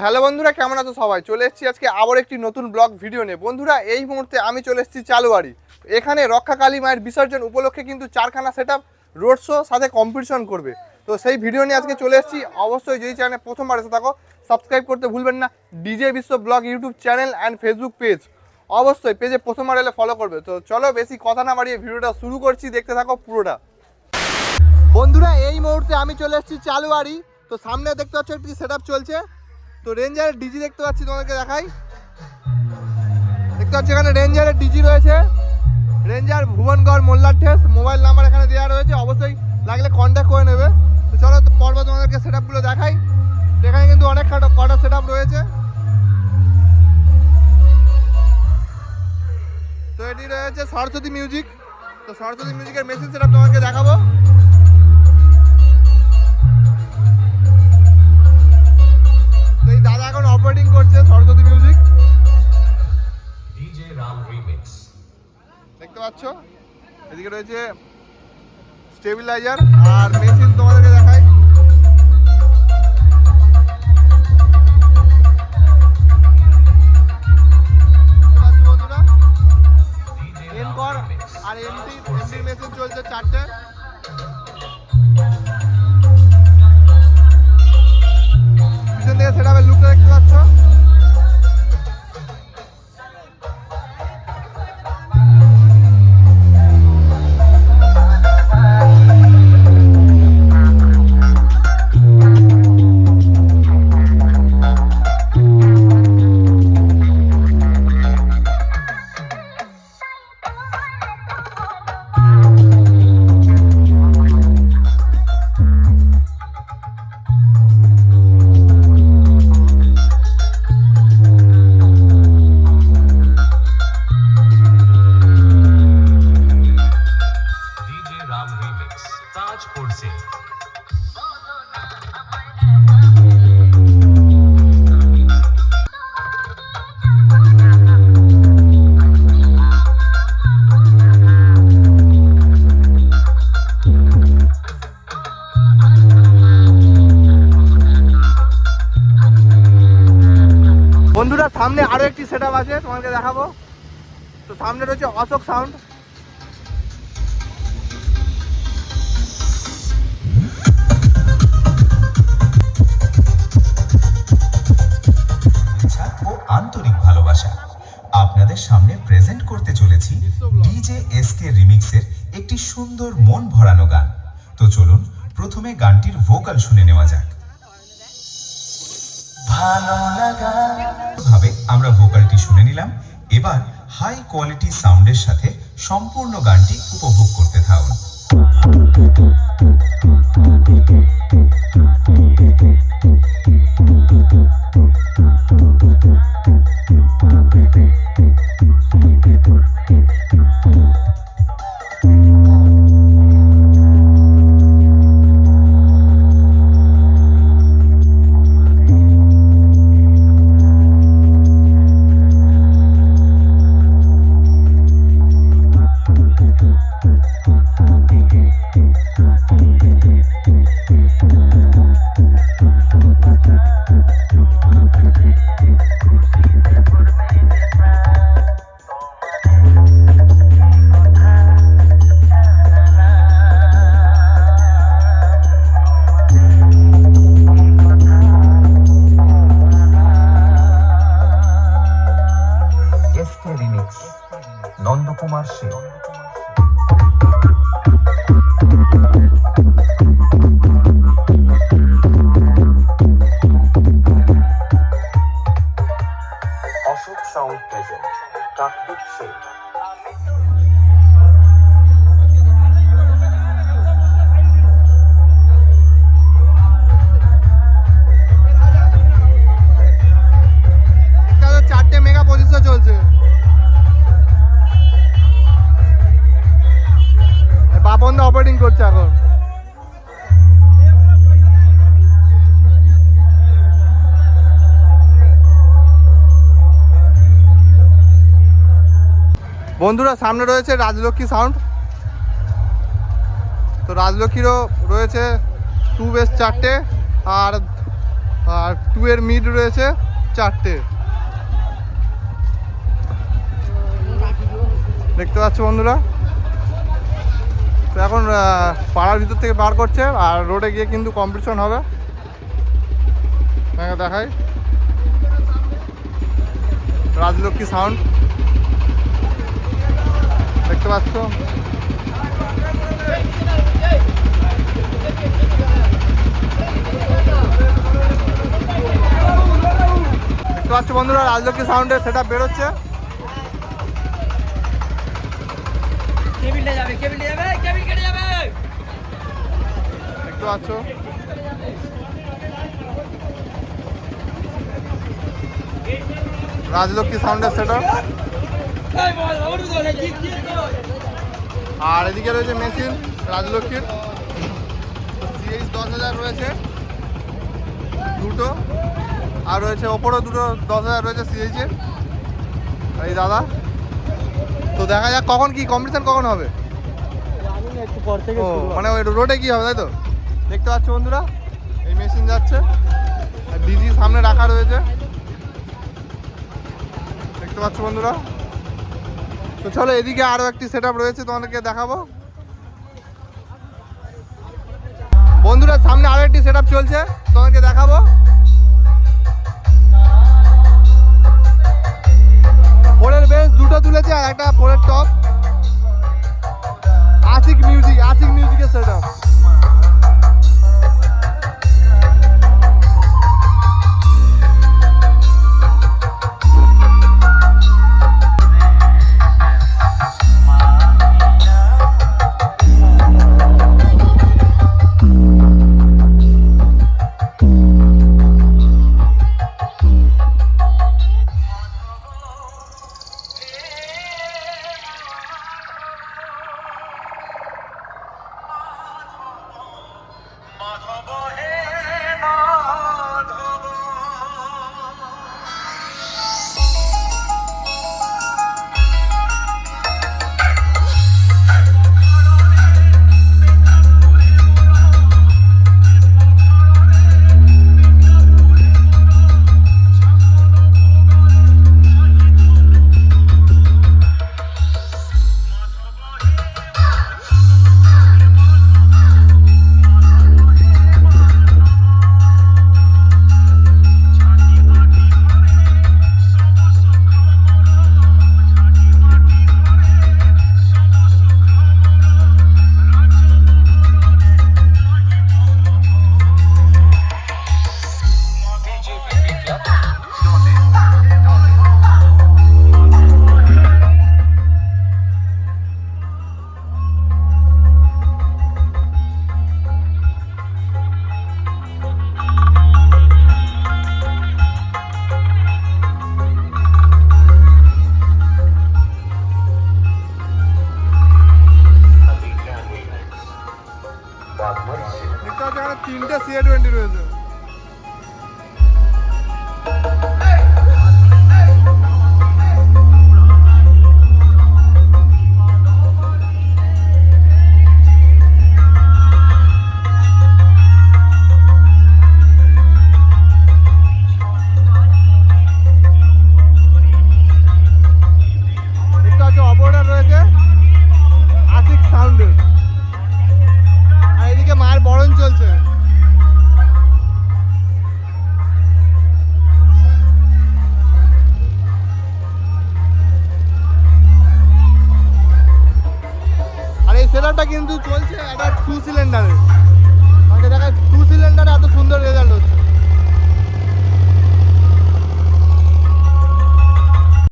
Hello বন্ধুরা, কেমন আছো সবাই? চলে এসেছি আজকে আবার একটি নতুন ব্লগ ভিডিও নিয়ে। বন্ধুরা, এই মুহূর্তে আমি চলে এসেছি চালুয়াড়ি। এখানে রক্ষা কালী মায়ের বিসর্জন উপলক্ষে কিন্তু চারখানা সেটআপ রোড শো সাথে কম্পিটিশন করবে। তো সেই ভিডিও নিয়ে আজকে চলে এসেছি। অবশ্যই যদি চ্যানেলে প্রথমবার এসে থাকো সাবস্ক্রাইব করতে ভুলবেন না। ডিজে বিশ্ব blog YouTube channel and Facebook page, অবশ্যই পেজে প্রথমবার এলে ফলো করবে। তো চলো বেশি কথা না বাড়িয়ে ভিডিওটা শুরু করছি, দেখতে থাকো পুরোটা। বন্ধুরা, এই মুহূর্তে আমি চলে এসেছি চালুয়াড়ি। তো সামনে দেখতে পাচ্ছ একটি সেটআপ চলছে। তো রেঞ্জারের ডিজি দেখতে পাচ্ছি, তোমাদেরকে দেখাই। দেখতে পাচ্ছি এখানে রেঞ্জারের ডিজি রয়েছে, রেঞ্জার ভুবনগড় মোল্লার ঠেস। মোবাইল নাম্বার এখানে দেওয়া রয়েছে, অবশ্যই লাগলে কন্ট্যাক্ট করে নেবে। তো চলো পর্ব তোমাদেরকে সেটআপগুলো দেখাই। এখানে কিন্তু অনেক কটা সেটআপ রয়েছে। তো এটি রয়েছে সরস্বতী মিউজিক। তো সরস্বতী মিউজিকের মেশিন সেটআপ তোমাদেরকে দেখাবো। তো এই দাদা এখন অপারেটিং করছে Saraswati music, DJ Ram remix দেখতে পাচ্ছ। এদিকে রয়েছে স্টেবিলাইজার আর মেশিন, তোমাদেরকে দেখাই। বন্ধুরা, এনকর আর এমটির মেশিন চলছে চারটে। পিছন থেকে সেটআপের লুকটা দেখতে পাচ্ছ। বন্ধুরা, সামনে আরো একটি সেটআপ আছে, তোমাকে দেখাবো। তো সামনে রয়েছে অশোক সাউন্ড। ও আন্তরিক ভালোবাসা আপনাদের সামনে প্রেজেন্ট করতে চলেছি ডিজে এসকে রিমিক্সের একটি সুন্দর মন ভরানো গান। তো চলুন প্রথমে গানটির ভোকাল শুনে নেওয়া যাক। ভালো লাগা ভাবে আমরা ভোকালটি শুনে নিলাম। এবার হাই কোয়ালিটি সাউন্ডের সাথে সম্পূর্ণ গানটি উপভোগ করতে থাকুন। নন্দকুমার সেন। Ashok sound present Kartik Sen. চারটে মেগা পজিশন চলছে। বাপন দা অপারেটিং করছে এখন। বন্ধুরা, সামনে রয়েছে রাজলক্ষ্মী সাউন্ড। তো রাজলক্ষ্মীরও রয়েছে টু বেস চারটে আর আর 2 এর মিড রয়েছে 4টে। দেখতে পাচ্ছ বন্ধুরা, তো এখন পাড়ার ভিতর থেকে বার করছে আর রোডে গিয়ে কিন্তু কম্পিটিশন হবে। দেখাই রাজলক্ষ্মী সাউন্ড, দেখতে পাচ্ছ। দেখতে পাচ্ছ বন্ধুরা, রাজলক্ষ্মী সাউন্ডের সেট আপ বেরোচ্ছে। দেখতে পাচ্ছ রাজলক্ষ্মী সাউন্ডের সেট আপ। আর এদিকে রয়েছে মেশিন রাজলক্ষ্মীর, সিএইচ 10,000 রয়েছে দুটো, আর রয়েছে ওপরও দুটো 10,000 রয়েছে সিএইচের। এই দাদা, তো দেখা যাক কখন কি কম্পিটিশন কখন হবে। ও মানে ওই রোডে কি হবে, তাই তো? দেখতে পাচ্ছ বন্ধুরা, এই মেশিন যাচ্ছে, ডিজি সামনে রাখা রয়েছে, দেখতে পাচ্ছ বন্ধুরা। তো চলো এদিকে আরো একটি সেট আপ রয়েছে, তোমাদেরকে দেখাবো। বন্ধুরা সামনে আরো একটি সেট আপ চলছে, তোমাদেরকে দেখাবো। ফোরের বেস দুটো তুলেছে আর একটা ফোরের টপ। আশিক মিউজিকের সেট আপ। তিনটে CA20 রয়েছে। অপারেটর রয়েছে আশিক সাউন্ডের, আর এদিকে মায়ের বরণ চলছে। আর এই সেটআপটা কিন্তু চলছে একটা 2 সিলিন্ডারের।